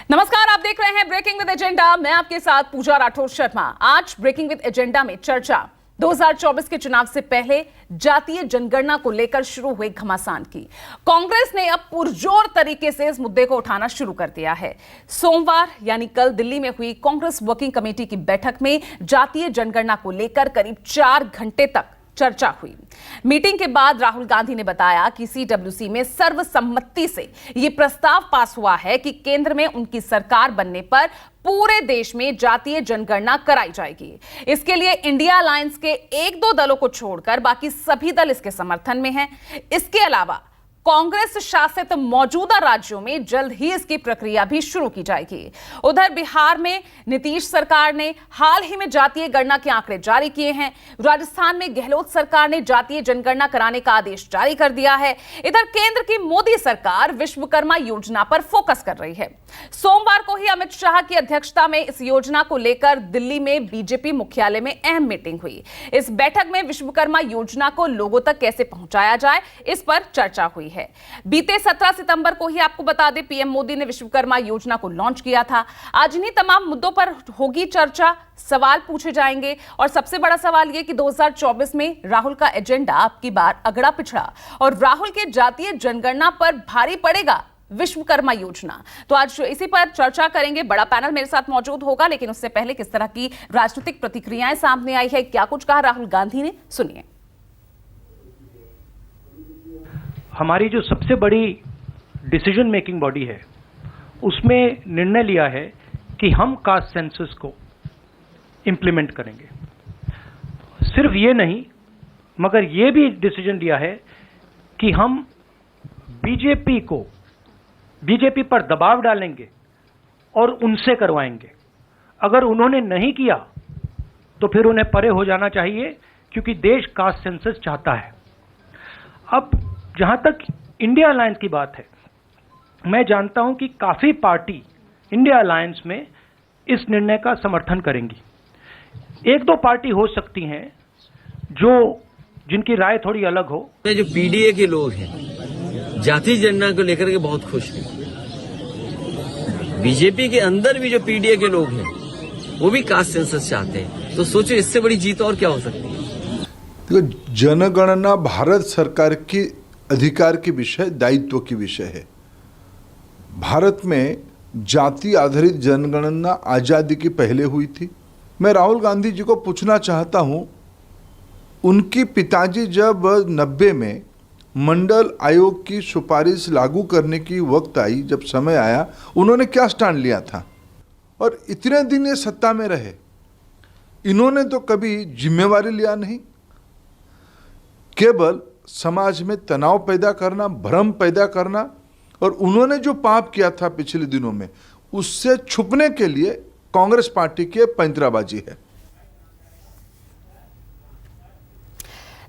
नमस्कार, आप देख रहे हैं ब्रेकिंग विद एजेंडा। मैं आपके साथ पूजा राठौर शर्मा। आज ब्रेकिंग विद एजेंडा में चर्चा 2024 के चुनाव से पहले जातीय जनगणना को लेकर शुरू हुए घमासान की। कांग्रेस ने अब पुरजोर तरीके से इस मुद्दे को उठाना शुरू कर दिया है। सोमवार यानी कल दिल्ली में हुई कांग्रेस वर्किंग कमेटी की बैठक में जातीय जनगणना को लेकर करीब 4 घंटे तक चर्चा हुई। मीटिंग के बाद राहुल गांधी ने बताया कि सीडब्ल्यूसी में सर्वसम्मति से यह प्रस्ताव पास हुआ है कि केंद्र में उनकी सरकार बनने पर पूरे देश में जातीय जनगणना कराई जाएगी। इसके लिए इंडिया अलायंस के 1-2 दलों को छोड़कर बाकी सभी दल इसके समर्थन में हैं। इसके अलावा कांग्रेस शासित मौजूदा राज्यों में जल्द ही इसकी प्रक्रिया भी शुरू की जाएगी। उधर बिहार में नीतीश सरकार ने हाल ही में जातीय गणना के आंकड़े जारी किए हैं। राजस्थान में गहलोत सरकार ने जातीय जनगणना कराने का आदेश जारी कर दिया है। इधर केंद्र की मोदी सरकार विश्वकर्मा योजना पर फोकस कर रही है। सोमवार को ही अमित शाह की अध्यक्षता में इस योजना को लेकर दिल्ली में बीजेपी मुख्यालय में अहम मीटिंग हुई। इस बैठक में विश्वकर्मा योजना को लोगों तक कैसे पहुंचाया जाए, इस पर चर्चा हुई है। बीते 17 सितंबर को ही आपको बता दें, पीएम मोदी ने विश्वकर्मा योजना को लॉन्च किया था। आज इन्हीं तमाम मुद्दों पर होगी चर्चा, सवाल पूछे जाएंगे और सबसे बड़ा सवाल यह कि 2024 में राहुल का एजेंडा अब की बार अगड़ा पिछड़ा और राहुल के जातीय जनगणना पर भारी पड़ेगा विश्वकर्मा योजना। तो आज इसी पर चर्चा करेंगे। बड़ा पैनल मेरे साथ मौजूद होगा, लेकिन उससे पहले किस तरह की राजनीतिक प्रतिक्रियाएं सामने आई है, क्या कुछ कहा राहुल गांधी ने, सुनिए। हमारी जो सबसे बड़ी डिसीजन मेकिंग बॉडी है उसमें निर्णय लिया है कि हम कास्ट सेंसस को इंप्लीमेंट करेंगे। सिर्फ ये नहीं, मगर ये भी डिसीजन लिया है कि हम बीजेपी पर दबाव डालेंगे और उनसे करवाएंगे। अगर उन्होंने नहीं किया तो फिर उन्हें परे हो जाना चाहिए, क्योंकि देश कास्ट सेंसस चाहता है। अब जहां तक इंडिया अलायंस की बात है, मैं जानता हूं कि काफी पार्टी इंडिया अलायंस में इस निर्णय का समर्थन करेंगी। 1-2 पार्टी हो सकती हैं जिनकी राय थोड़ी अलग हो। जो पीडीए के लोग हैं जाति जनगणना को लेकर के बहुत खुश हैं। बीजेपी के अंदर भी जो पीडीए के लोग हैं वो भी कास्ट सेंसस चाहते हैं। तो सोचो, इससे बड़ी जीत और क्या हो सकती है। देखो, जनगणना भारत सरकार की अधिकार की विषय, दायित्व की विषय है। भारत में जाति आधारित जनगणना आजादी की पहले हुई थी। मैं राहुल गांधी जी को पूछना चाहता हूं, उनकी पिताजी जब 90 में मंडल आयोग की सिफारिश लागू करने की वक्त आई, जब समय आया, उन्होंने क्या स्टैंड लिया था? और इतने दिन ये सत्ता में रहे, इन्होंने तो कभी जिम्मेवारी लिया नहीं। केवल समाज में तनाव पैदा करना, भ्रम पैदा करना, और उन्होंने जो पाप किया था पिछले दिनों में, उससे छुपने के लिए कांग्रेस पार्टी की पैंतराबाजी है।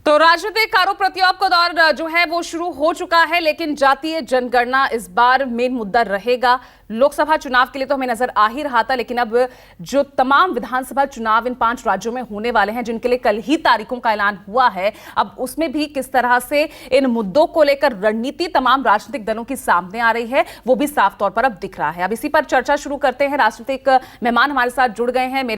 तो राजनीतिक आरोप प्रत्यारोप का दौर जो है वो शुरू हो चुका है, लेकिन जातीय जनगणना इस बार मेन मुद्दा रहेगा। लोकसभा चुनाव के लिए तो हमें नजर आ ही रहा था, लेकिन अब जो तमाम विधानसभा चुनाव इन 5 राज्यों में होने वाले हैं, जिनके लिए कल ही तारीखों का ऐलान हुआ है, अब उसमें भी किस तरह से इन मुद्दों को लेकर रणनीति तमाम राजनीतिक दलों की सामने आ रही है, वो भी साफ तौर पर अब दिख रहा है। अब इसी पर चर्चा शुरू करते हैं। राजनीतिक मेहमान हमारे साथ जुड़ गए हैं।